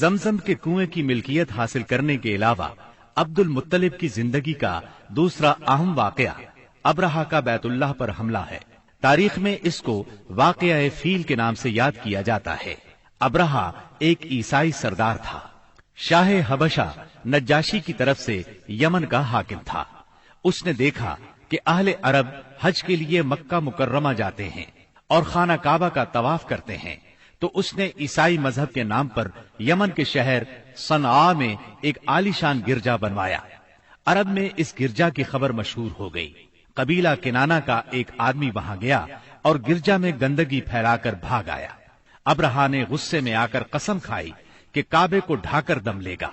जमजम के कुएं की मिल्कियत हासिल करने के अलावा अब्दुल मुत्तलिब की जिंदगी का दूसरा अहम वाकया अब्रहा का बैतुल्लाह पर हमला है। तारीख में इसको वाकया फील के नाम से याद किया जाता है। अब्रहा एक ईसाई सरदार था। शाह हबशा नज्जाशी की तरफ से यमन का हाकिम था। उसने देखा कि अहले अरब हज के लिए मक्का मुकर्रमा जाते हैं और खाना काबा का तवाफ करते हैं, तो उसने ईसाई मजहब के नाम पर यमन के शहर सनआ में एक आलीशान गिरजा बनवाया। अरब में इस गिरजा की खबर मशहूर हो गई। कबीला किनाना का एक आदमी वहां गया और गिरजा में गंदगी फैलाकर भाग आया। अब्रहा ने गुस्से में आकर कसम खाई कि काबे को ढाकर दम लेगा।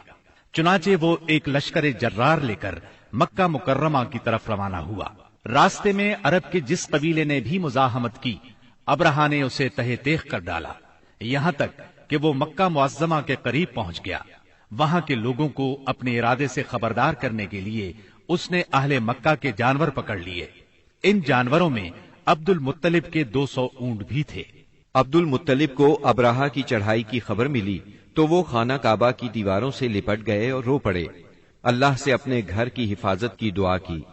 चुनाचे वो एक लश्कर जर्रार लेकर मक्का मुकर्रमा की तरफ रवाना हुआ। रास्ते में अरब के जिस कबीले ने भी मुजाहमत की, अब्रहा ने उसे तहे तेख कर डाला, यहां तक कि वो मक्का मुअज्जमा के करीब पहुंच गया। वहां के लोगों को अपने इरादे से खबरदार करने के लिए उसने अहले मक्का के जानवर पकड़ लिए। इन जानवरों में अब्दुल मुत्तलिब के 200 ऊंट भी थे। अब्दुल मुत्तलिब को अब्रहा की चढ़ाई की खबर मिली तो वो खाना काबा की दीवारों से लिपट गए और रो पड़े। अल्लाह से अपने घर की हिफाजत की दुआ की।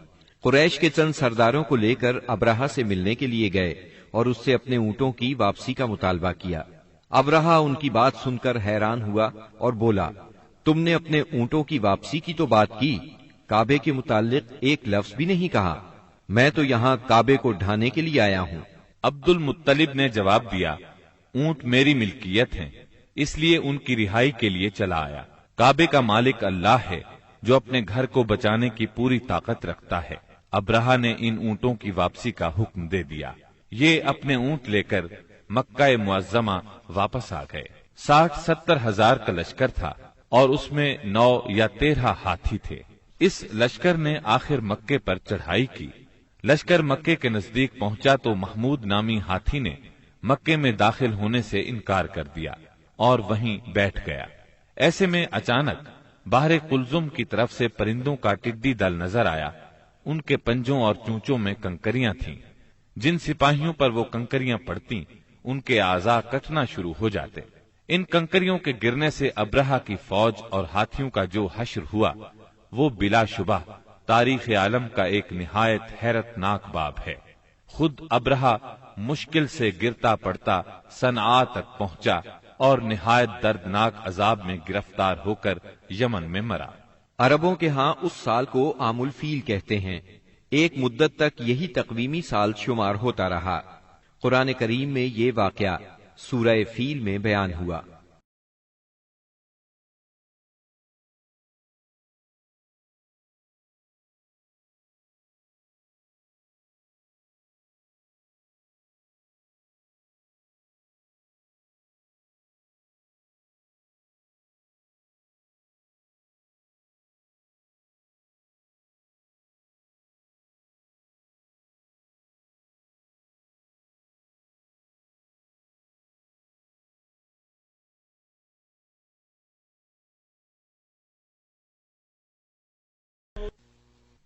कुरैश के चंद सरदारों को लेकर अब्रहा से मिलने के लिए गए और उससे अपने ऊंटों की वापसी का मुतालबा किया। अब्रहा उनकी बात सुनकर हैरान हुआ और बोला, तुमने अपने ऊंटों की वापसी की तो बात की, काबे के मुताल्लिक एक लफ्ज भी नहीं कहा। मैं तो यहाँ काबे को ढाने के लिए आया हूँ। अब्दुल मुत्तलिब ने जवाब दिया, ऊंट मेरी मिल्कियत हैं, इसलिए उनकी रिहाई के लिए चला आया। काबे का मालिक अल्लाह है जो अपने घर को बचाने की पूरी ताकत रखता है। अब्रहा ने इन ऊंटों की वापसी का हुक्म दे दिया। ये अपने ऊंट लेकर मक्का मुअज्जमा वापस आ गए। 60-70 हजार का लश्कर था और उसमें 9 या 13 हाथी थे। इस लश्कर ने आखिर मक्के पर चढ़ाई की। लश्कर मक्के के नजदीक पहुंचा तो महमूद नामी हाथी ने मक्के में दाखिल होने से इनकार कर दिया और वहीं बैठ गया। ऐसे में अचानक बाहर कुलजुम की तरफ से परिंदों का टिड्डी दल नजर आया। उनके पंजों और चूंचों में कंकरियां थीं। जिन सिपाहियों पर वो कंकरियां पड़ती, उनके आज़ा कटना शुरू हो जाते। इन कंकरियों के गिरने से अब्रहा की फौज और हाथियों का जो हश्र हुआ, वो बिलाशुबा तारीख आलम का एक निहायत हैरतनाक बाब है। खुद अब्रहा मुश्किल से गिरता पड़ता सनआ तक पहुंचा और निहायत दर्दनाक अजाब में गिरफ्तार होकर यमन में मरा। अरबों के यहाँ उस साल को आमुल फील कहते हैं। एक मुद्दत तक यही तकवीमी साल शुमार होता रहा। कुरान करीम में ये वाकया सूरह फील में बयान हुआ।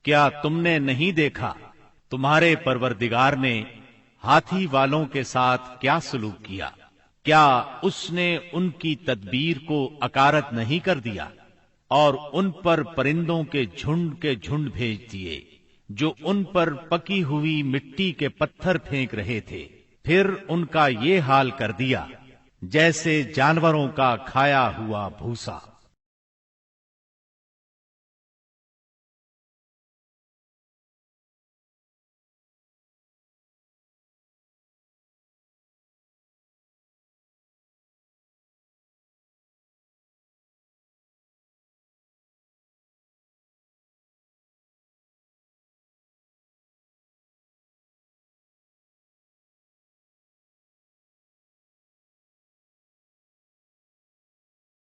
क्या तुमने नहीं देखा तुम्हारे परवरदिगार ने हाथी वालों के साथ क्या सलूक किया? क्या उसने उनकी तदबीर को अकारत नहीं कर दिया और उन पर परिंदों के झुंड भेज दिए जो उन पर पकी हुई मिट्टी के पत्थर फेंक रहे थे। फिर उनका ये हाल कर दिया जैसे जानवरों का खाया हुआ भूसा।